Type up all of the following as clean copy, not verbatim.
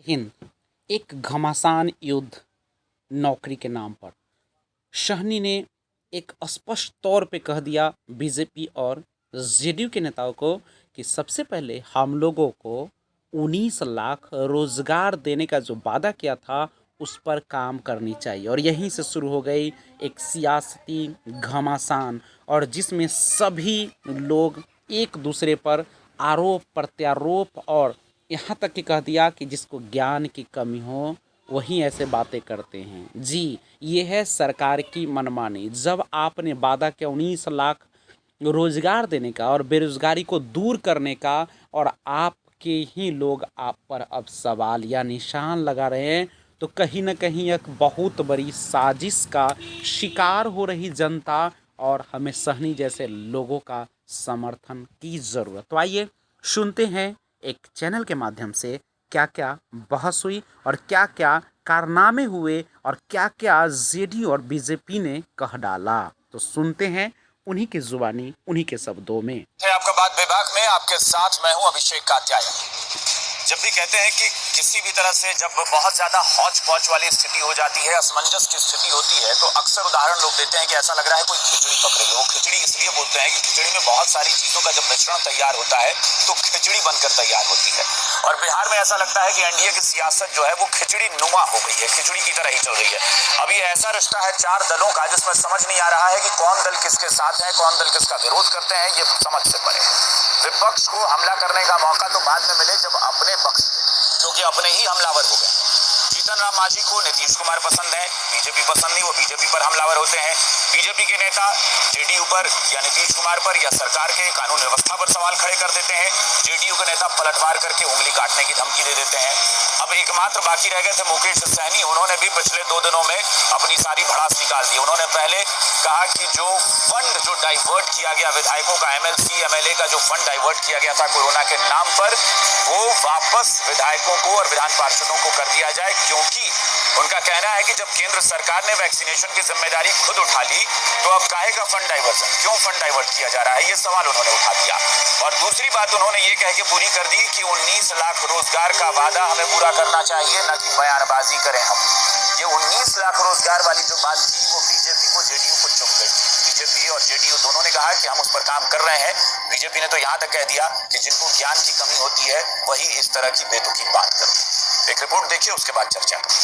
हिंद एक घमासान युद्ध नौकरी के नाम पर। शाहनी ने एक स्पष्ट तौर पे कह दिया बीजेपी और जेडीयू के नेताओं को कि सबसे पहले हम लोगों को 19 लाख रोजगार देने का जो वादा किया था उस पर काम करनी चाहिए। और यहीं से शुरू हो गई एक सियासती घमासान, और जिसमें सभी लोग एक दूसरे पर आरोप प्रत्यारोप और यहाँ तक कि कह दिया कि जिसको ज्ञान की कमी हो वही ऐसे बातें करते हैं। जी, ये है सरकार की मनमानी। जब आपने वादा किया 19 लाख रोजगार देने का और बेरोजगारी को दूर करने का, और आपके ही लोग आप पर अब सवाल या निशान लगा रहे हैं, तो कहीं ना कहीं एक बहुत बड़ी साजिश का शिकार हो रही जनता और हमें सहनी जैसे लोगों का समर्थन की ज़रूरत। तो आइए सुनते हैं एक चैनल के माध्यम से क्या क्या बहस हुई और क्या क्या कारनामे हुए और क्या क्या जेडीयू और बीजेपी ने कह डाला। तो सुनते हैं उन्हीं की जुबानी, उन्हीं के शब्दों में। आपका बात विभाग में आपके साथ मैं हूं अभिषेक कात्यायन। जब भी कहते हैं कि किसी भी तरह से जब बहुत ज्यादा हौच पौच वाली स्थिति हो जाती है, असमंजस की स्थिति होती है, तो अक्सर उदाहरण लोग देते हैं कि ऐसा लग रहा है कोई खिचड़ी पक रही है। वो खिचड़ी इसलिए बोलते हैं कि खिचड़ी में बहुत सारी चीजों का जब मिश्रण तैयार होता है तो खिचड़ी बनकर तैयार होती है। और बिहार में ऐसा लगता है कि एनडीए की सियासत जो है वो खिचड़ी नुमा हो गई है, खिचड़ी की तरह ही चल रही है। अभी ऐसा रिश्ता है चार दलों का जिसमें समझ नहीं आ रहा है कि कौन दल किसके साथ है, कौन दल किसका विरोध करते हैं, ये समझ से परे। विपक्ष को हमला करने का मौका तो बाद में मिले जब अपने पक्ष जो कि अपने ही हमलावर हो गए। जीतन राम मांझी को नीतीश कुमार पसंद है, बीजेपी पसंद नहीं, वो बीजेपी पर हमलावर होते हैं। बीजेपी के नेता जेडीयू पर या नीतीश कुमार पर या सरकार के कानून व्यवस्था पर सवाल खड़े कर देते हैं। जेडीयू के नेता पलटवार करके उंगली काटने की धमकी दे देते हैं। अब एकमात्र बाकी रह गए थे मुकेश सहनी। उन्होंने भी पिछले 2 दिनों में अपनी सारी भड़ास निकाल दी। उन्होंने पहले कहा कि जो फंड जो डाइवर्ट किया गया विधायकों का, एमएलसी एमएलए का जो फंड डाइवर्ट किया गया था कोरोना के नाम पर, वो वापस विधायकों को और विधान पार्षदों को कर दिया जाए, क्योंकि उनका कहना है कि जब केंद्र सरकार ने वैक्सीनेशन की जिम्मेदारी खुद उठा ली तो अब काहे का फंड डाइवर्जन, क्यों फंड डाइवर्ट किया जा रहा है, ये सवाल उन्होंने उठा दिया। और दूसरी बात उन्होंने ये कह के पूरी कर दी कि 19 लाख रोजगार का वादा हमें पूरा करना चाहिए, न कि बयानबाजी करें हम। ये 19 लाख रोजगार वाली जो बात थी वो बीजेपी को जेडीयू को चुप गई। बीजेपी और जेडीयू दोनों ने कहा कि हम उस पर काम कर रहे हैं। बीजेपी ने तो यहाँ तक कह दिया कि जिनको ज्ञान की कमी होती है वही इस तरह की बेतुकी बात करते हैं। एक रिपोर्ट देखिए, उसके बाद चर्चा करें।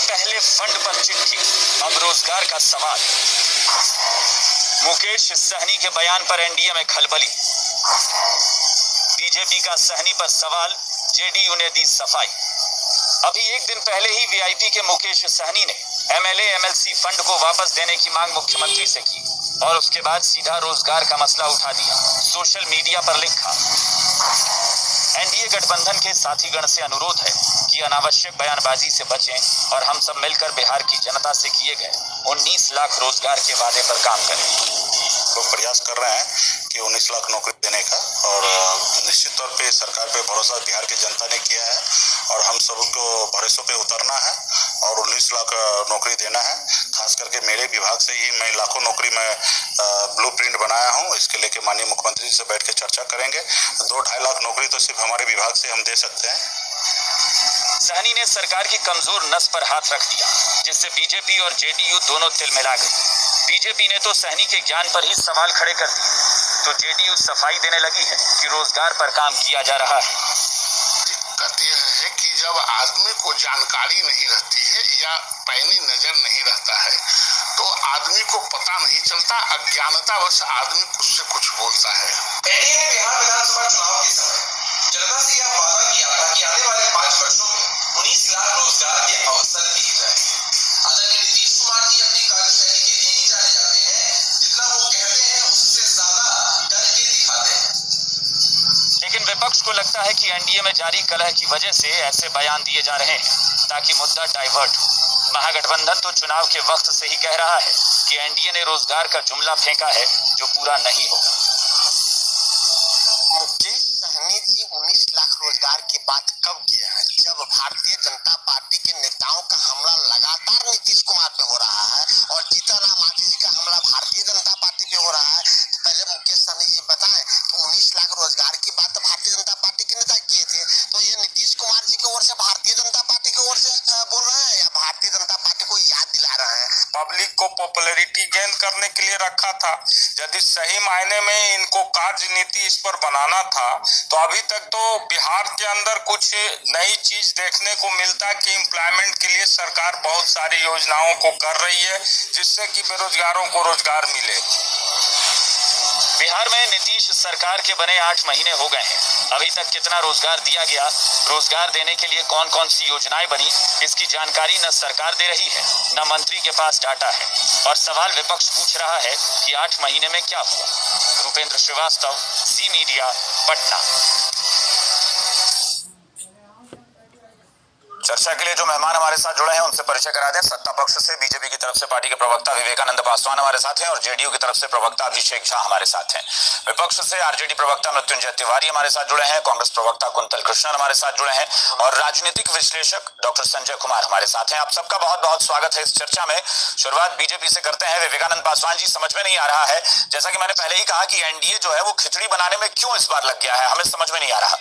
पहले फंड पर चिट्ठी, अब रोजगार का सवाल। मुकेश सहनी के बयान पर एनडीए में खलबली। बीजेपी का सहनी पर सवाल, जेडीयू ने दी सफाई। अभी एक दिन पहले ही वीआईपी के मुकेश सहनी ने एमएलए एमएलसी फंड को वापस देने की मांग मुख्यमंत्री से की और उसके बाद सीधा रोजगार का मसला उठा दिया। सोशल मीडिया पर लिखा, एनडीए गठबंधन के साथीगण से अनुरोध है कि अनावश्यक बयानबाजी से बचें और हम सब मिलकर बिहार की जनता से किए गए 19 लाख रोजगार के वादे पर काम करें। लोग प्रयास कर रहे हैं कि 19 लाख नौकरी देने का, और निश्चित तौर पे सरकार पे भरोसा बिहार की जनता ने किया है और हम सबको भरोसे पे उतरना है और 19 लाख नौकरी देना है। खास करके मेरे विभाग से ही मैं लाखों नौकरी में ब्लूप्रिंट बनाया हूं। इसके लेके माननीय मुख्यमंत्री जी से बैठ के चर्चा करेंगे। 2-2.5 लाख नौकरी तो सिर्फ हमारे विभाग से हम दे सकते हैं। सहनी ने सरकार की कमजोर नस पर हाथ रख दिया, जिससे बीजेपी और जेडीयू दोनों तिलमिला गए। बीजेपी ने तो सहनी के ज्ञान पर ही सवाल खड़े कर दिए, तो जेडीयू सफाई देने लगी है कि रोजगार पर काम किया जा रहा है। दिक्कत यह है कि जब आदमी को जानकारी नहीं रहती है या पैनी नजर नहीं रहता है तो आदमी को पता नहीं चलता, अज्ञानतावश आदमी कुछ से कुछ बोलता है। एनडीए ने बिहार विधानसभा चुनाव के समय जनता से यह वादा किया था कि आने वाले 5 वर्षों में 19 लाख रोजगार के अवसर दिए जाएंगे। आदरणीय नीतीश कुमार जी अपनी कार्यशैली के लिए ही जाने जाते हैं, जितना वो कहते हैं उससे ज्यादा करके दिखाते हैं। लेकिन विपक्ष को लगता है कि एनडीए में जारी कलह की वजह से ऐसे बयान दिए जा रहे हैं ताकि मुद्दा डाइवर्ट हो। महागठबंधन तो चुनाव के वक्त से ही कह रहा है कि एनडीए ने रोजगार का जुमला फेंका है जो पूरा नहीं होगा। मुकेश सहनी जी 19 लाख रोजगार की बात कब किए हैं? जब भारतीय जनता पार्टी के नेताओं का हमला लगातार नीतीश कुमार पे हो रहा है और जीतन राम मांझी जी का हमला भारतीय जनता पार्टी पे हो रहा है, तो पहले मुकेश सहनी जी बताएं कि 19 लाख रोजगार की बात तो भारतीय जनता पार्टी के नेता को पॉपुलैरिटी गेन करने के लिए रखा था। यदि सही मायने में इनको कार्य नीति इस पर बनाना था तो अभी तक तो बिहार के अंदर कुछ नई चीज देखने को मिलता कि एम्प्लॉयमेंट के लिए सरकार बहुत सारी योजनाओं को कर रही है जिससे कि बेरोजगारों को रोजगार मिले। बिहार में नीतीश सरकार के बने 8 महीने हो गए हैं। अभी तक कितना रोजगार दिया गया, रोजगार देने के लिए कौन कौन सी योजनाएं बनी, इसकी जानकारी न सरकार दे रही है न मंत्री के पास डाटा है। और सवाल विपक्ष पूछ रहा है कि 8 महीने में क्या हुआ। रूपेंद्र श्रीवास्तव, जी मीडिया, पटना। चर्चा के लिए जो मेहमान हमारे साथ जुड़े हैं उनसे परिचय करा दें। सत्ता पक्ष से बीजेपी की तरफ से पार्टी के प्रवक्ता विवेकानंद पासवान हमारे साथ हैं और जेडीयू की तरफ से प्रवक्ता अभिषेक झा हमारे साथ हैं। विपक्ष से आरजेडी प्रवक्ता मृत्युंजय तिवारी हमारे साथ जुड़े हैं, कांग्रेस प्रवक्ता कुंतल कृष्णन हमारे साथ जुड़े हैं और राजनीतिक विश्लेषक डॉक्टर संजय कुमार हमारे साथ हैं। आप सबका बहुत बहुत स्वागत है इस चर्चा में। शुरुआत बीजेपी से करते हैं। विवेकानंद पासवान जी, समझ में नहीं आ रहा है, जैसा कि मैंने पहले ही कहा कि एनडीए जो है वो खिचड़ी बनाने में क्यों इस बार लग गया है, हमें समझ में नहीं आ रहा।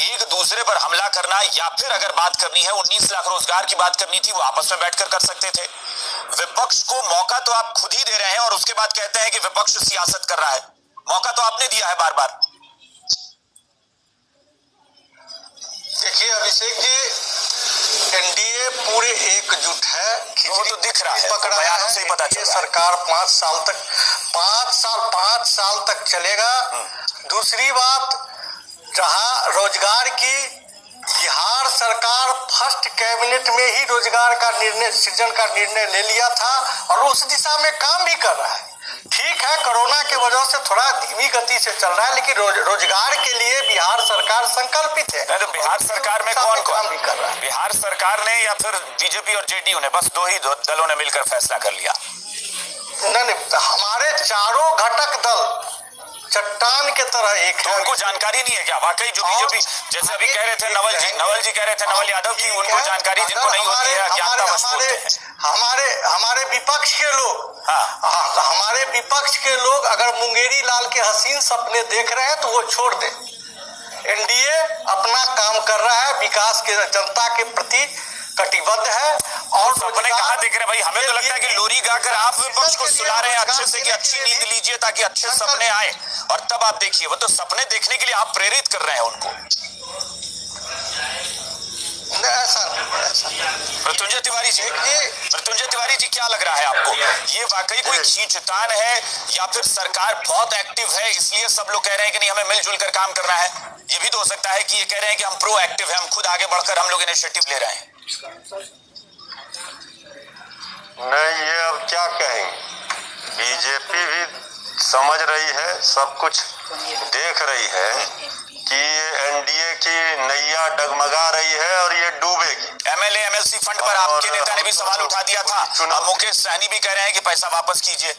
एक दूसरे पर हमला करना या फिर अगर बात करनी है 19 लाख रोजगार की बात करनी थी वो आपस में बैठकर कर सकते थे। विपक्ष को मौका तो आप खुद ही दे रहे हैं और उसके बाद कहते हैं कि विपक्ष सियासत कर रहा है। मौका तो आपने दिया है बार बार। देखिए अभिषेक जी, एनडीए पूरे एकजुट है। वो तो दिख रहा है, पकड़ा बयानों से ही पता चल रहा है। सरकार 5 साल तक चलेगा। दूसरी बात, जहां रोजगार की बिहार सरकार फर्स्ट कैबिनेट में ही रोजगार का निर्णय, सृजन का निर्णय ले लिया था और उस दिशा में काम भी कर रहा है। ठीक है, कोरोना की वजह से थोड़ा धीमी गति से चल रहा है, लेकिन रोजगार के लिए बिहार सरकार संकल्पित है। तो बिहार सरकार में कौन कौन भी कर रहा है? बिहार सरकार ने या फिर बीजेपी और जेडीयू ने, बस दो ही दलों ने मिलकर फैसला कर लिया? नहीं, हमारे चारों घटक दल चट्टान के तरह एक तो है। उनको जानकारी नहीं है क्या वाकई? जो बीजेपी जैसे अभी कह रहे थे नवल जी कह रहे थे, नवल यादव की उनको जानकारी जिनको नहीं होती है, अज्ञानतावश बोलते हैं। हमारे विपक्ष के लोग, हमारे विपक्ष के लोग अगर मुंगेरी लाल के हसीन सपने देख रहे हैं तो वो छोड़ दें। एनडीए अपना काम कर रहा है, विकास के, जनता के प्रति कटिबद्ध है। और सपने कहाँ देख रहे हैं भाई? हमें तो लगता है कि लोरी गाकर आप विपक्ष को सुला रहे हैं अच्छे से कि अच्छी नींद लीजिए ताकि अच्छे सपने आए, और तब आप देखिए वो तो सपने देखने के लिए आप प्रेरित कर रहे हैं उनको। मृत्युंजय तिवारी जी क्या लग रहा है आपको? ये वाकई कोई खींचतान है या फिर सरकार बहुत एक्टिव है इसलिए सब लोग कह रहे हैं कि नहीं हमें मिलजुल कर काम करना है? ये भी तो हो सकता है कि ये कह रहे हैं कि हम प्रो एक्टिव है, हम खुद आगे बढ़कर हम लोग इनिशिएटिव ले रहे हैं। नहीं, ये अब क्या कहेंगे, बीजेपी भी समझ रही है, सब कुछ देख रही है कि ये एनडीए की नैया डगमगा रही है और ये डूबेगी। एमएलए एमएलसी फंड पर आपके नेता ने भी सवाल उठा दिया था, अब मुकेश सहनी भी कह रहे हैं कि पैसा वापस कीजिए।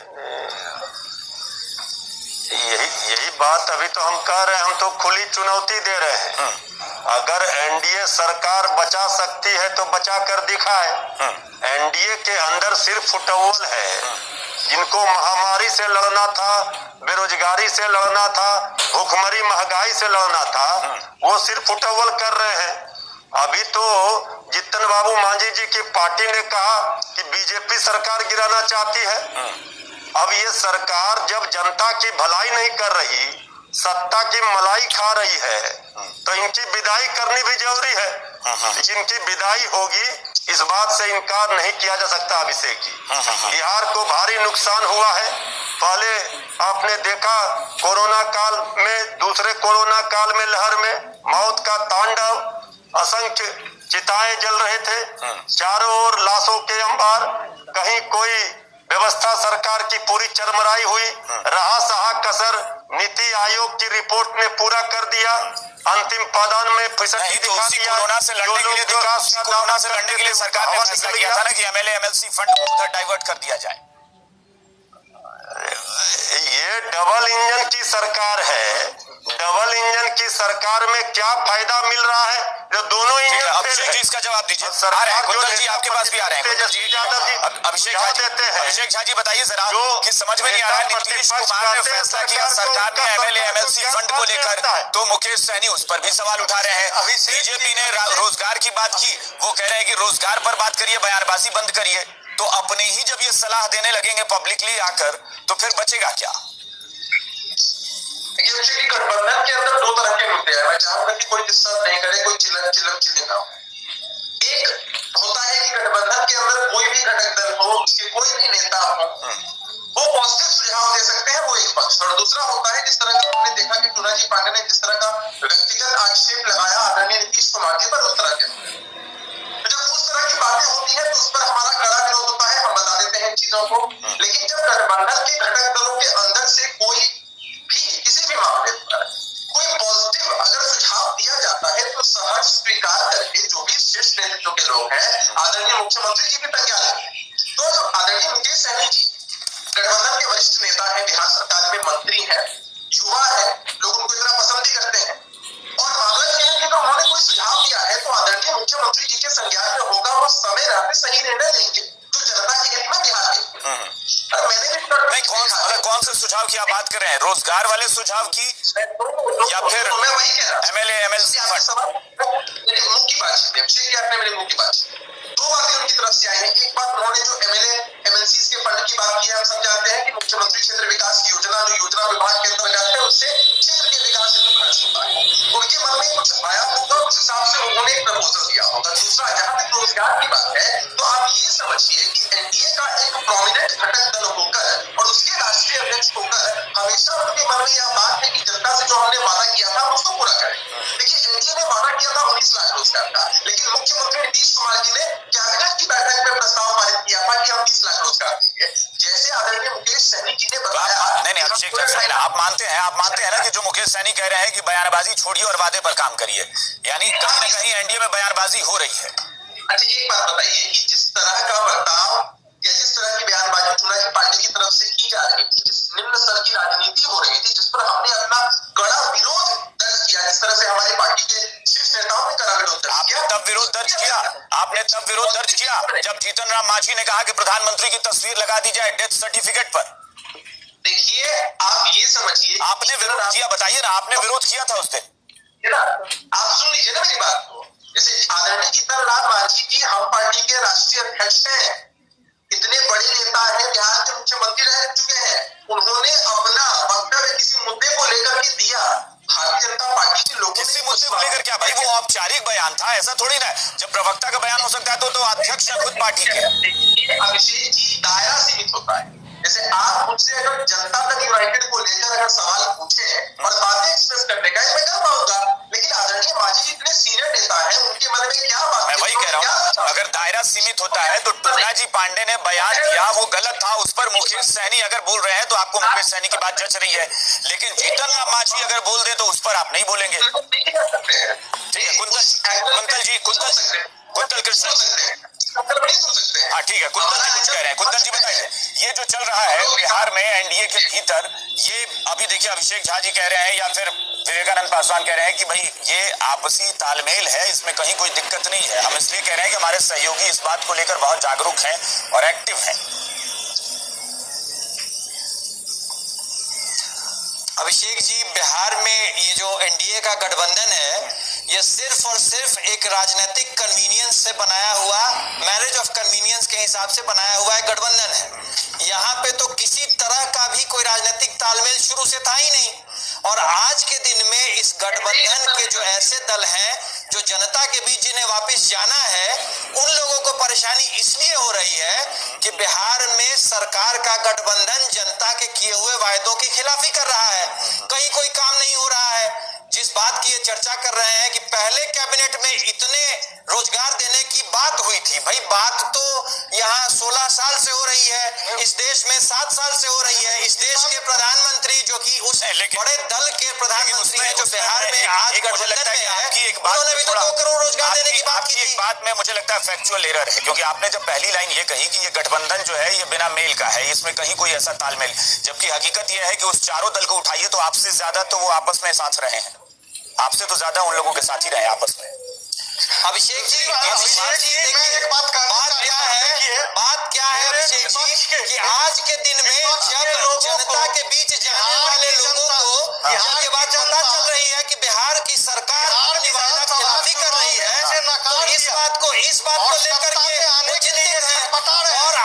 यही बात अभी तो हम कह रहे हैं, हम तो खुली चुनौती दे रहे हैं। अगर एनडीए सरकार बचा सकती है तो बचा कर दिखाए। एनडीए के अंदर सिर्फ फुटबॉल है, जिनको महामारी से लड़ना था, बेरोजगारी से लड़ना था, भूखमरी महंगाई से लड़ना था, वो सिर्फ फुटबॉल कर रहे हैं। अभी तो जितन बाबू मांझी जी की पार्टी ने कहा कि बीजेपी सरकार गिराना चाहती है। अब ये सरकार जब जनता की भलाई नहीं कर रही, सत्ता की मलाई खा रही है, तो इनकी विदाई करनी भी जरूरी है। जिनकी विदाई होगी इस बात से इनकार नहीं किया जा सकता अभिषेक जी। बिहार को भारी नुकसान हुआ है। पहले आपने देखा कोरोना काल में, दूसरे कोरोना काल में लहर में मौत का तांडव, असंख्य चिताएं जल रहे थे, चारों ओर लाशों के अंबार, कहीं कोई व्यवस्था सरकार की पूरी चरमराई हुई, रहा सहा कसर नीति आयोग की रिपोर्ट ने पूरा कर दिया, अंतिम पादान में फिसड्डी दिखा दिया। कोरोना से लड़ने के लिए सरकार ने फैसला किया था ना कि एमएलए एमएलसी फंड को उधर डाइवर्ट कर दिया जाए। ये डबल इंजन की सरकार है, डबल इंजन की सरकार में क्या फायदा मिल रहा है जो दोनों इंजन अभिषेक जी इसका जवाब दीजिए। आ रहे हैं कुंतल जी, आपके पास भी आ रहे हैं। अभिषेक झा जी बताइए जरा कि समझ में नहीं आ रहा है, नीतीश कुमार ने फैसला किया सरकार ने एमएलए एमएलसी फंड को लेकर, तो मुकेश सहनी उस पर भी सवाल उठा रहे हैं। बीजेपी ने रोजगार की बात की, वो कह रहे हैं कि रोजगार पर बात करिए, बयानबाजी बंद करिए। तो अपने ही जब ये सलाह देने लगेंगे पब्लिकली आकर, तो फिर बचेगा क्या? देखिए, गठबंधन के अंदर दो तरह के मुद्दे हैं। मैं चाहूंगा कि कोई डिस्टर्ब नहीं करे, कोई चिल्लम ना हो। एक होता है कि गठबंधन के अंदर कोई भी घटक दल हो, उसके कोई भी नेता हो, वो पॉजिटिव सुझाव दे सकते हैं, वो एक पक्ष। और दूसरा होता है, जिस तरह की हमने देखा कि टूनाजी पांडे ने जिस तरह का व्यक्तिगत आक्षेप लगाया आदरणीय नीतीश कुमार जी पर, उस तरह के जब उस तरह की बातें होती है तो उस पर हमारा कड़ा विरोध होता है, हम बता देते हैं इन चीजों को। लेकिन जब गठबंधन के घटक दलों के अंदर से कोई भी किसी भी मामले पर कोई पॉजिटिव अगर सुझाव दिया जाता है तो सहज स्वीकार करके जो भी शीर्ष नेतृत्व के लोग हैं, आदरणीय मुख्यमंत्री जी भी तैयार हैं। तो जो आदरणीय मुकेश सहनी जी गठबंधन के वरिष्ठ नेता है, बिहार सरकार में मंत्री है, युवा है, लोग उनको इतना पसंद भी करते हैं, और मामला यह है कि तो उन्होंने कोई सुझाव दिया है तो आदरणीय मुख्यमंत्री जी के संज्ञान में होगा, वो समय रहते सही निर्णय लेंगे जो जनता के हित में बिहार के। मैंने भी कौन से सुझाव की आप बात कर रहे हैं? रोजगार वाले सुझाव की या फिर मैं वही कह रहा हूं, एमएलए एमएलसी मेरे मुंह की बात आपने मेरे मुंह की बात, दो बातें उनकी तरफ से आई हैं। एक बात, उन्होंने जो एमएलए एमएलसी के फंड की बात की है, हम सब जानते हैं कि मुख्यमंत्री क्षेत्र विकास योजना जो योजना विभाग के अंतर्गत है, उससे क्षेत्र के विकास हेतु खर्च होता है। उनके मन में कुछ आया होगा, उस हिसाब से उन्होंने एक प्रपोजल दिया होगा। दूसरा, जहां तक रोजगार की बात है, तो आप ये समझिए कि एनडीए का एक प्रोमिनेंट घटक दल होकर और उसके राष्ट्रीय अध्यक्ष होकर हमेशा उनके मन में यह बात है कि जनता से जो हमने वादा किया था उसको पूरा करें। देखिए, एनडीए ने वादा किया था 19 लाख रोजगार का, लेकिन मुख्यमंत्री नीतीश कुमार जी ने कैबिनेट की बैठक में प्रस्ताव पारित किया था कि हम 20 लाख रोजगार देंगे। जैसे आदरणीय मुकेश सहनी जी ने बताया, नहीं अभिषेक सर, आप मानते हैं ना कि जो मुकेश सहनी कह रहे हैं कि बयानबाजी छोड़िए और वादे पर काम करिए, यानी कहीं ना कहीं एनडीए में बयानबाजी हो रही है। अच्छा, एक बात बताइए कि जिस तरह का बर्ताव या जिस तरह की बयानबाजी टूनाजी पांडे की तरफ से की जा रही थी, जिस निम्न स्तर की राजनीति हो रही थी, जिस पर हमने अपना कड़ा विरोध दर्ज किया, जिस तरह से हमारी पार्टी के शीर्ष नेताओं ने कड़ा विरोध दर्ज किया, आपने तब विरोध दर्ज किया जब जीतन राम मांझी ने कहा कि प्रधानमंत्री की तस्वीर लगा दी जाए डेथ सर्टिफिकेट पर। देखिए, आप ये समझिए, आपने विरोध किया, बताइए ना, आपने विरोध किया था उस दिन। आप सुन लीजिए ना मेरी बात को। जैसे आदरणीय जीतन राम मांझी जी हम पार्टी के राष्ट्रीय अध्यक्ष हैं, इतने बड़े नेता हैं, बिहार के मुख्यमंत्री रह चुके हैं, उन्होंने अपना वक्तव्य किसी मुद्दे को लेकर के दिया, भारतीय जनता पार्टी के लोगों किसी मुद्दे को लेकर क्या भाई, वो औपचारिक बयान था, ऐसा थोड़ी ना। जब प्रवक्ता का बयान हो सकता है तो अध्यक्ष है खुद पार्टी के। अभिषेक जी, दायरा सीमित होता है। जैसे आप मुझसे अगर जनता दल यूनाइटेड को लेकर अगर सवाल पूछे और बातें एक्सप्रेस करने का, मैं कर पाऊंगा, लेकिन आदरणीय मांझी जी इतने सीनियर नेता है, उनके मन में क्या बात, मैं वही कह रहा हूँ, अगर दायरा सीमित होता है तो टूनाजी पांडे ने बयान दिया, वो गलत था, उस पर मुकेश सहनी अगर बोल रहे हैं तो आपको मुकेश सहनी की बात जच रही है, लेकिन जीतन राम मांझी अगर बोल दे तो उस पर आप नहीं बोलेंगे। ठीक है, कुंतल कृष्ण, हाँ ठीक है, कुंतल जी कुछ कह रहे हैं। कुंतल जी बताइए, ये जो चल रहा है बिहार में एनडीए के भीतर, ये अभी देखिए अभिषेक झा जी कह रहे हैं या फिर विवेकानंद पासवान कह रहे हैं कि भाई ये आपसी तालमेल है, इसमें कहीं कोई दिक्कत नहीं है। हम इसलिए कह रहे हैं कि हमारे सहयोगी इस बात को लेकर बहुत जागरूक हैं और एक्टिव हैं। अभिषेक जी, बिहार में ये जो एनडीए का गठबंधन है, ये सिर्फ और सिर्फ एक राजनीतिक कन्वीनियंस से बनाया हुआ, मैरिज ऑफ कन्वीनियंस के हिसाब से बनाया हुआ एक गठबंधन है। यहाँ पे तो किसी तरह का भी कोई राजनीतिक तालमेल शुरू से था ही नहीं। और आज के दिन में इस गठबंधन के जो ऐसे दल हैं जो जनता के बीच जिन्हें वापस जाना है, उन लोगों को परेशानी इसलिए हो रही है कि बिहार में सरकार का गठबंधन जनता के किए हुए वायदों की खिलाफी कर रहा है, कहीं कोई काम नहीं हो रहा है। जिस बात की ये चर्चा कर रहे हैं कि पहले कैबिनेट में इतने रोजगार देने की बात हुई थी, भाई बात तो यहाँ 16 साल से हो रही है, इस देश में 7 साल से हो रही है। इस देश के प्रधानमंत्री जो कि उस बड़े दल के प्रधानमंत्री हैं जो बिहार में आज गठबंधन में है, उन्होंने भी तो 2 करोड़ रोजगार देने की बात की थी। एक बात में मुझे लगता है फैक्चुअल एरर है, क्योंकि आपने जब पहली लाइन ये कही कि ये गठबंधन जो है ये बिना मेल का है, इसमें कहीं कोई ऐसा तालमेल, जबकि हकीकत यह है कि उस चारों दल को उठाइए तो आपसे ज्यादा तो वो आपस में साथ रहे हैं, आपसे तो ज्यादा उन लोगों के साथ ही रहे आपस में। अभिषेक जी, बात क्या है अभिषेक जी कि आज के दिन में जब जनता के बीच जाने वाले लोगों को जब ये बात पता चल रही है कि बिहार की सरकार अपनी वायदा खिलाफी कर रही है, तो इस बात को लेकर के चिंतित है। और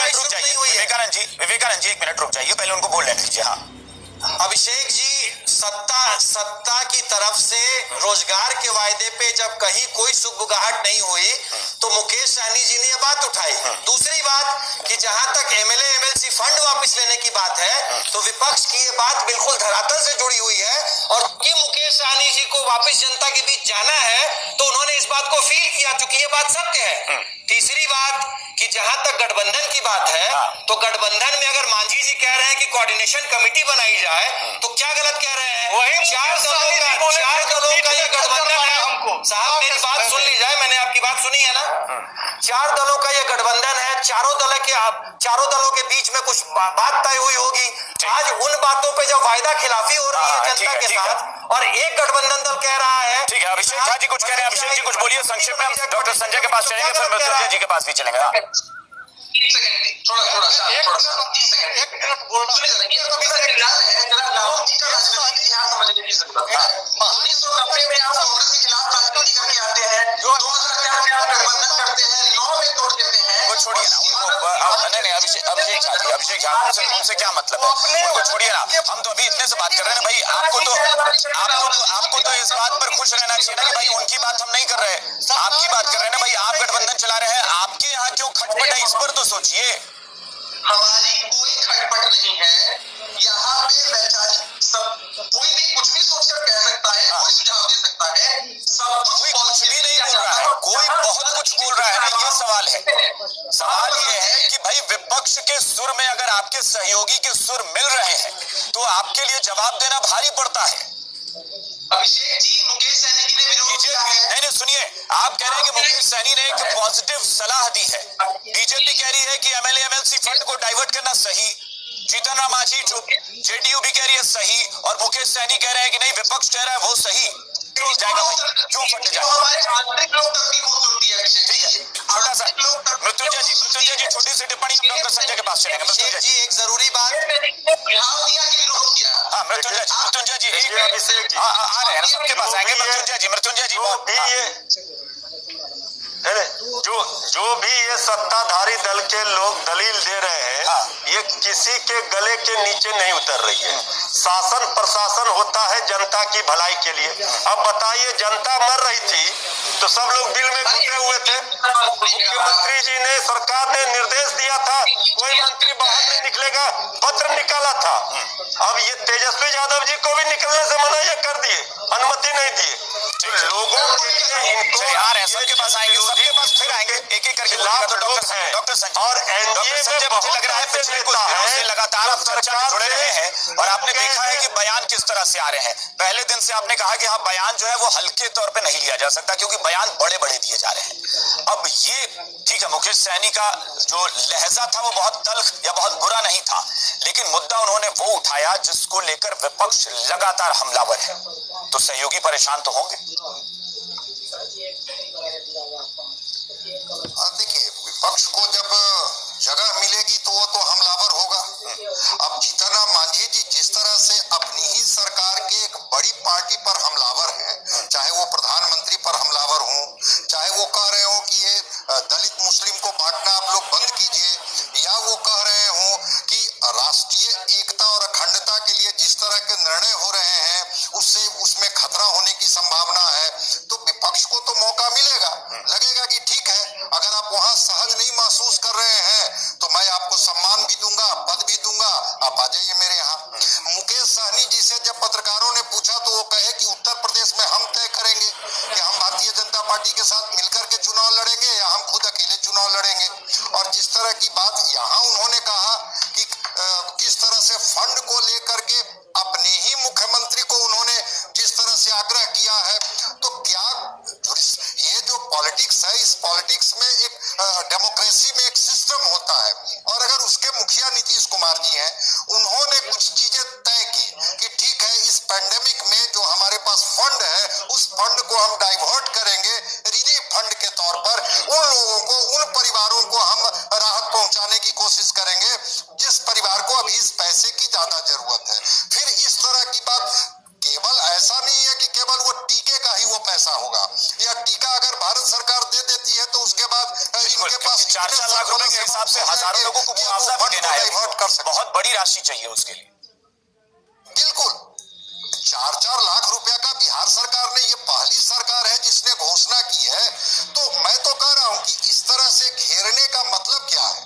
मिनट रुक जाइए विवेकानंद जी 1 मिनट रुक जाइए, पहले उनको बोल लेने दीजिए। हाँ अभिषेक जी, सत्ता की तरफ से रोजगार के वायदे पे जब कहीं कोई सुगबुगाहट नहीं हुई तो मुकेश सहनी जी ने यह बात उठाई। दूसरी बात कि जहां तक एमएलए एमएलसी फंड वापस लेने की बात है तो विपक्ष की ये बात बिल्कुल धरातल से जुड़ी हुई है, और कि मुकेश सहनी जी को वापस जनता के बीच जाना है तो उन्होंने इस बात को फील किया, चूंकि ये बात सत्य है। तीसरी बात कि जहां तक गठबंधन की बात है तो गठबंधन में अगर मांझी जी कह रहे हैं कि कोऑर्डिनेशन कमेटी बनाई जाए तो क्या गलत कह रहे हैं? वही 4 दलों का ये गठबंधन है। साहब मेरी बात सुन ली जाए, मैंने आपकी बात सुनी है ना। 4 दलों का ये गठबंधन है, चारों दलों के बीच में कुछ बात तय हुई होगी। आज उन बातों पे जब वायदा खिलाफी हो रही है जनता के साथ और एक गठबंधन दल कह रहा है। ठीक है, अभिषेक झा जी कुछ कह रहे हैं। अभिषेक जी कुछ बोलिए संक्षेप में, हम डॉक्टर संजय के पास चलेंगे, फिर मृत्युंजय जी के पास भी चलेंगे। थोड़ा सा 1 मिनट बोलना समझने की जरूरत है। 1990 में आप कांग्रेस के खिलाफ राजनीति करके आते हैं, 2004 में आप गठबंधन करते हैं, 9 में तोड़ देते हैं। वो छोड़िए ना उनको, नहीं अभिषेक झा उनसे क्या मतलब है, उनको छोड़िए ना। हम तो अभी इतने से बात कर रहे हैं भाई। आपको तो इस बात पर खुश रहना चाहिए ना कि भाई उनकी बात हम नहीं कर रहे, आपकी बात कर रहे हैं ना भाई। आप गठबंधन चला रहे हैं, आपके यहाँ क्यों खटपट है, इस पर तो सोचिए। हमारी कोई खटपट नहीं है यहाँ पे। वैचारिक सब कोई भी कुछ भी सोचकर कह सकता है, कोई सुझाव दे सकता है, सब कुछ भी नहीं बोल रहा है, कोई बहुत कुछ बोल रहा है ना। ये सवाल है, सवाल ये है कि भाई विपक्ष के सुर में अगर आपके सहयोगी के सुर मिल रहे हैं तो आपके लिए जवाब देना भारी पड़ता है। अभिषेक जी, मुकेश सहनी ने विरोध किया है। नहीं सुनिए, आप कह रहे हैं कि मुकेश सहनी ने एक पॉजिटिव सलाह दी है। बीजेपी कह रही है कि एमएलए एमएलसी फंड को डाइवर्ट करना सही, जीतन राम मांझी जेडीयू भी कह रही है सही, और मुकेश सहनी कह रहे हैं कि नहीं विपक्ष कह रहा है वो सही। क्यों जाएगा भाई, क्यों फंड जाएगा? हमारे आंतरिक लोकतंत्र की खूबसूरती है अभिषेक जी। छोटा सा मृत्युंजय जी छोटी सी टिप्पणी, हम डॉक्टर संजय के पास चलेंगे। मृत्युंजय जी एक जरूरी बात, सुझाव दिया कि विरोध किया। हाँ मृत्युंजय जी आ रहे हैं, सबके पास आएंगे। मृत्युंजय जी जो भी ये सत्ताधारी दल के लोग दलील दे रहे हैं, ये किसी के गले के नीचे नहीं उतर रही है। शासन प्रशासन होता है जनता की भलाई के लिए। अब बताइए, जनता मर रही थी तो सब लोग बिल में घुसे हुए थे। मुख्यमंत्री जी ने, सरकार ने निर्देश दिया था कोई मंत्री बाहर नहीं निकलेगा, पत्र निकाला था। अब ये तेजस्वी यादव जी को भी निकलने से मना कर दिए, अनुमति नहीं दिए। लोगों के लिए इनको आ रहे हैं, सबके पास आएंगे, सबके पास फिर आएंगे, एक एक करके डॉक्टर संजय और एनडीए में बहुत लग रहा है पिछले कुछ दिनों से लगातार आप चर्चा में जुड़े रहे हैं और आपने देखा है कि बयान किस तरह से आ रहे हैं। पहले दिन से आपने कहा कि हाँ बयान जो है वो हल्के तौर पे नहीं लिया जा सकता क्योंकि बयान बड़े बड़े दिए जा रहे हैं। अब ये ठीक है, मुकेश सहनी का जो लहजा था वो बहुत तल्ख या बहुत बुरा नहीं था, लेकिन मुद्दा उन्होंने वो उठाया जिसको लेकर विपक्ष लगातार हमलावर है, तो सहयोगी परेशान तो होंगे। देखिए, विपक्ष को जब जगह मिलेगी तो वो तो हमलावर होगा। अब जीतन राम मांझी जी जिस तरह से अपनी ही सरकार के एक बड़ी पार्टी पर हमलावर है, चाहे वो प्रधानमंत्री पर हमलावर हो, चाहे वो कह रहे हो कि ये दलित मुस्लिम को बांटना आप लोग बंद कीजिए, या वो कह रहे हो कि राष्ट्रीय एकता और अखंडता के लिए जिस तरह के निर्णय हो रहे हैं उससे उसमें खतरा होने की संभावना है, तो विपक्ष को तो मौका मिलेगा। लगेगा कि ठीक है, अगर आप वहां सहज नहीं महसूस कर रहे हैं तो मैं आपको सम्मान भी दूंगा, पद भी दूंगा, आप आ जाइए मेरे यहाँ। मुकेश सहनी जी से जब पत्रकारों ने पूछा तो वो कहे कि उत्तर प्रदेश में हम तय करेंगे कि हम भारतीय जनता पार्टी के साथ मिलकर के चुनाव लड़ेंगे या हम खुद अकेले चुनाव लड़ेंगे। और जिस तरह की बात यहाँ उन्होंने कहा कि किस तरह से फंड को लेकर के अपने ही मुख्यमंत्री को उन्होंने जिस तरह से आग्रह किया है, तो क्या ये जो पॉलिटिक्स है, इस पॉलिटिक्स में एक डेमोक्रेसी में एक सिस्टम होता है, और अगर उसके मुखिया नीतीश कुमार जी हैं, उन्होंने कुछ चीजें तय की कि ठीक है, इस पैंडेमिक में जो हमारे पास फंड है उस फंड को हम डाइवर्ट करेंगे रिलीफ फंड के तौर पर, उन लोगों को, उन परिवारों को हम राहत पहुंचाने की कोशिश करेंगे जिस परिवार को अभी इस पैसे की ज्यादा जरूरत है। फिर इस तरह की बात केवल ऐसा नहीं है कि केवल वो टीके का ही वो पैसा होगा, या टीका अगर भारत सरकार दे देती है तो उसके बाद इनके पास 4-4 लाख रुपए के हिसाब से हजारों लोगों को मुआवजा भी देना है, बहुत बड़ी राशि चाहिए उसके लिए। बिल्कुल 4-4 लाख रुपया का बिहार सरकार ने, ये पहली सरकार है जिसने घोषणा की है। तो मैं तो कह रहा हूं कि इस तरह से घेरने का मतलब क्या है।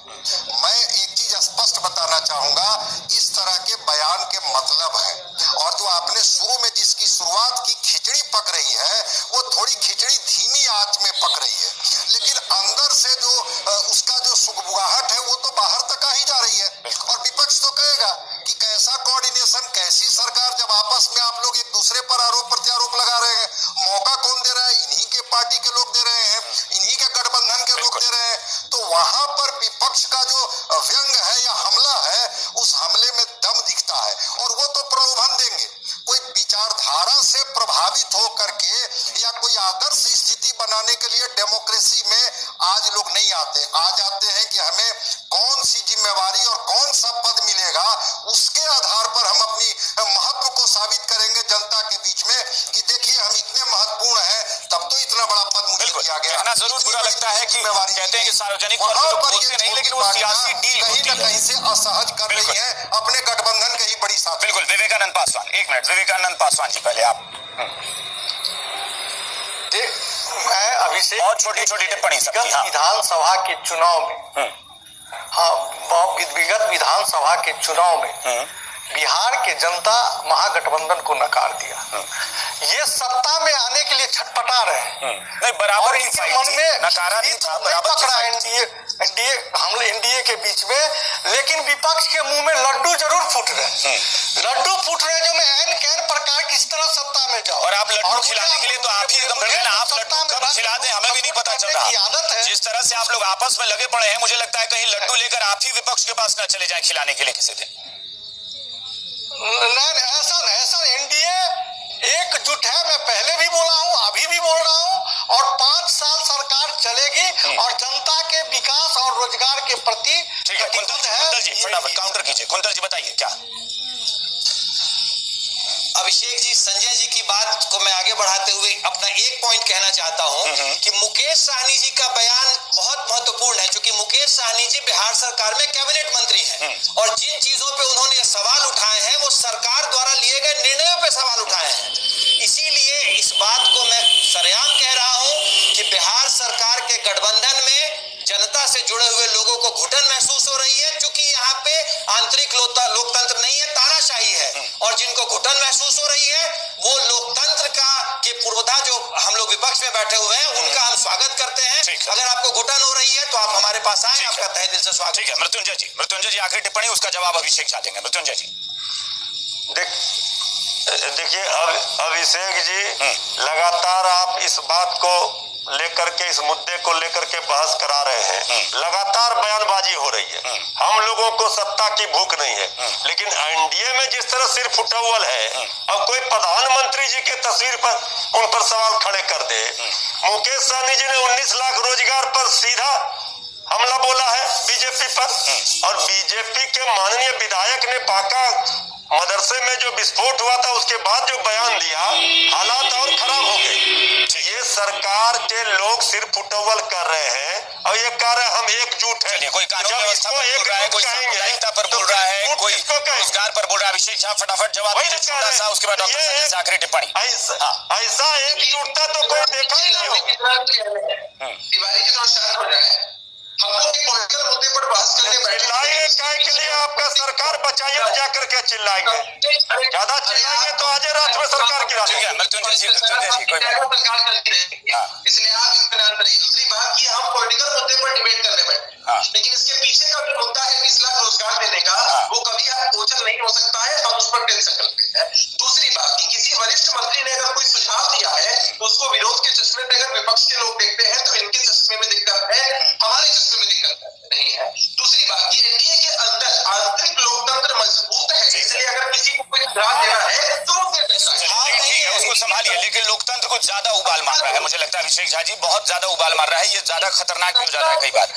मैं एक चीज स्पष्ट बताना चाहूंगा, इस तरह के बयान के मतलब है, और जो आपने शुरू में जिसकी शुरुआत की, खिचड़ी पक रही है, वो थोड़ी खिचड़ी धीमी आंच में पक रही है, लेकिन अंदर से जो उसका जो सुगबुगाहट है वो तो बाहर तक आ ही जा रही है। और विपक्ष तो कहेगा कि कैसा कोऑर्डिनेशन, कैसी सरकार, जब आपस में आप लोग एक दूसरे पर आरोप प्रत्यारोप लगा रहे हैं। मौका कौन दे रहा है? इन्हीं के पार्टी के लोग दे रहे हैं, इन्हीं के गठबंधन के लोग दे रहे हैं। तो वहां पर विपक्ष का जो व्यंग है या हमला है, उस हमले में दम दिखता है, और वो तो प्रलोभन देंगे। कोई विचारधारा से प्रभावित हो करके या कोई आदर्श स्थिति बनाने के लिए डेमोक्रेसी में आज लोग नहीं आते। आज आते हैं कि हमें कौन सी जिम्मेवारी और कौन सा पद मिलेगा, उसके आधार पर हम अपनी महत्व को साबित करेंगे जनता के बीच में कि देखिए हम इतने महत्वपूर्ण हैं, तब तो इतना बड़ा पद मुझे दिया गया। कहना जरूर बुरा लगता है कि कहते हैं कि सार्वजनिक तौर पर लोग बोलते नहीं, लेकिन वो सियासी डील कहीं न कहीं से असहज कर रही है अपने गठबंधन के ही बड़ी साथ। बिल्कुल। विवेकानंद पासवान, 1 मिनट। विवेकानंद पासवान जी, पहले आप। मैं अभिषेक बहुत छोटी टिप्पणी सबकी। हाँ। विधानसभा के चुनाव में, हाँ, विगत विधानसभा के चुनाव में बिहार के जनता महागठबंधन को नकार दिया। ये सत्ता में आने के लिए छटपटा रहे हैं। नहीं, बराबर ही इनके मन में नकारा नहीं था, बराबर पकड़ा एनडीए हम एनडीए के बीच में, लेकिन विपक्ष के मुंह में लड्डू जरूर फूट रहे। लड्डू फूट रहे जो मैं ऐन कैन प्रकार किस तरह सत्ता में जाओ। और आप लड्डू खिलाने के लिए तो आप ही एकदम खड़े हैं। आप लड्डू कब खिला दें हमें भी नहीं पता चल रहा। आदत है जिस तरह से आप लोग आपस में लगे पड़े हैं, मुझे लगता है कहीं लड्डू लेकर आप ही विपक्ष के पास न चले जाएं खिलाने के लिए किसी दिन। नहीं, ऐसा एनडीए एकजुट है। मैं पहले भी बोला हूँ, अभी भी बोल रहा हूँ, और 5 साल सरकार चलेगी और जनता के विकास और रोजगार के प्रति। ठीक है, कुंतल जी फटाफट काउंटर कीजिए। कुंतल जी बताइए क्या। अभिषेक जी, संजय जी की बात को मैं आगे बढ़ाते हुए अपना एक पॉइंट कहना चाहता हूं कि मुकेश साहनी जी का बयान बहुत महत्वपूर्ण है, क्योंकि मुकेश साहनी जी बिहार सरकार में कैबिनेट मंत्री हैं, और जिन चीजों पे उन्होंने सवाल उठाए हैं वो सरकार द्वारा लिए गए निर्णयों पे सवाल उठाए हैं। इसीलिए इस बात को मैं सरेआम कह रहा हूं कि बिहार सरकार के गठबंधन में जनता से जुड़े हुए लोगों को घुटन महसूस हो रही है, क्योंकि यहाँ पे आंतरिक लोकतंत्र नहीं है, तानाशाही है। और जिनको घुटन महसूस हो रही है, वो लोकतंत्र के पूर्वधा जो हम लोग विपक्ष में बैठे हुए हैं, उनका हम स्वागत करते हैं। अगर आपको घुटन हो रही है तो आप हमारे पास आए, आपका तहे दिल से स्वागत। ठीक है, मृत्युंजय जी आखिरी टिप्पणी, उसका जवाब अभिषेक झा देंगे। मृत्युंजय जी। देखिए अभिषेक जी, लगातार आप इस बात को लेकर के, इस मुद्दे को लेकर के बहस करा रहे हैं। लगातार बयानबाजी हो रही है। हम लोगों को सत्ता की भूख नहीं है, लेकिन एनडीए में जिस तरह सिर फुटौल है, अब कोई प्रधानमंत्री जी के तस्वीर पर उन पर सवाल खड़े कर दे। मुकेश सहनी जी ने 19 लाख रोजगार पर सीधा हमला बोला है बीजेपी पर, और बीजेपी के माननीय विधायक ने बांका मदरसे में जो विस्फोट हुआ था उसके बाद जो बयान दिया, हालात और खराब हो गए। ये सरकार के लोग सिर फुटौल कर रहे हैं और ये कह रहे हैं हम एकजुट हैं। कोई कानून व्यवस्था पर बोल रहा है, कोई सामुदायिकता पर बोल रहा है, कोई रोजगार पर बोल रहा है। अभिषेक झा फटाफट जवाब दीजिए छोटा सा, उसके बाद डॉक्टर संजय से आखिरी टिप्पणी। ऐसा एकजुटता तो कोई देखा ही नहीं हो। दिवाली की तरह शांत हो जाए, हम लोग के पॉलिटिकल मुद्दे पर बहस करने बैठे। चिल्लाएंगे काय के लिए? आपका सरकार बचाइए तो जाकर के चिल्लाएंगे। ज्यादा चिल्लाएंगे तो आज रात में सरकार गिरा देंगे। मृत्युंजय जी कोई सरकार चलती रहेगी, इसलिए आप इत्मीनान करिए। दूसरी बात कि हम पॉलिटिकल मुद्दे पर डिबेट करने बैठे, लेकिन इसके पीछे का जो मुद्दा है 20 लाख रोजगार देने का, वो कभी ओझल नहीं हो सकता है, हम उस पर टेंशन करते हैं। दूसरी बात कि किसी वरिष्ठ मंत्री ने अगर कोई सुझाव दिया है तो उसको विरोध के चश्मे में अगर विपक्ष के लोग देखते हैं तो इनके चश्मे में दिक्कत है, हमारे चश्मे में दिक्कत नहीं है। दूसरी बात कि एनडीए के अंदर आंतरिक लोकतंत्र मजबूत है, इसलिए अगर किसी को कोई सुझाव देना है तो वो उसको संभालिए, लेकिन लोकतंत्र को ज्यादा उबाल मार रहा है, मुझे लगता है अभिषेक झा जी बहुत ज्यादा उबाल मार रहा है, ये ज्यादा खतरनाक भी हो जाता है कई बार।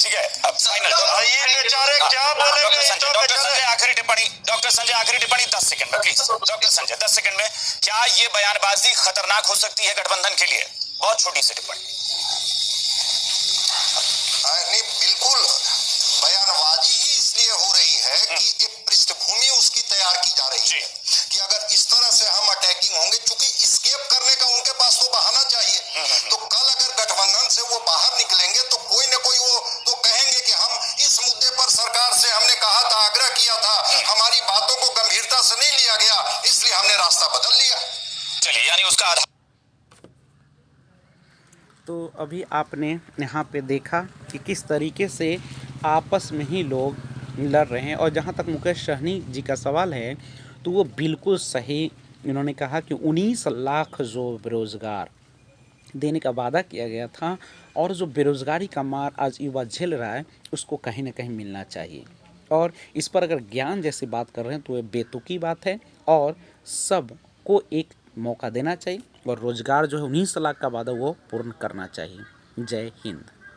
ठीक है, अब फाइनल ये बेचारे क्या बोलेंगे? डॉक्टर संजय आखिरी टिप्पणी, डॉक्टर संजय आखिरी टिप्पणी 10 सेकंड में प्लीज। डॉक्टर संजय 10 सेकंड में, क्या ये बयानबाजी खतरनाक हो सकती है गठबंधन के लिए? बहुत छोटी सी टिप्पणी। नहीं, बिल्कुल बयानबाजी ही इसलिए हो रही है कि एक पृष्ठभूमि उसकी तैयार की जा रही है कि अगर इस तरह से हम अटैकिंग होंगे, चूंकि स्केप करने का उनके पास तो बहाना चाहिए, तो कल अगर गठबंधन से वो बाहर निकलेंगे तो कोई न कोई वो तो कहेंगे कि हम इस मुद्दे पर सरकार से हमने कहा था, आग्रह किया था, हमारी बातों को गंभीरता से नहीं लिया गया, इसलिए हमने रास्ता बदल लिया। चलिए, यानी उसका आधार। तो अभी आपने यहाँ पे देखा कि किस तरीके से आपस में ही लोग लड़ रहे हैं। और जहाँ तक मुकेश सहनी जी का सवाल है तो वो बिल्कुल सही। इन्होंने कहा कि 19 लाख जो बेरोज़गार देने का वादा किया गया था और जो बेरोज़गारी का मार आज युवा झेल रहा है उसको कहीं ना कहीं मिलना चाहिए। और इस पर अगर ज्ञान जैसी बात कर रहे हैं तो ये बेतुकी बात है और सबको एक मौका देना चाहिए और रोज़गार जो है 19 लाख का वादा वो पूर्ण करना चाहिए। जय हिंद।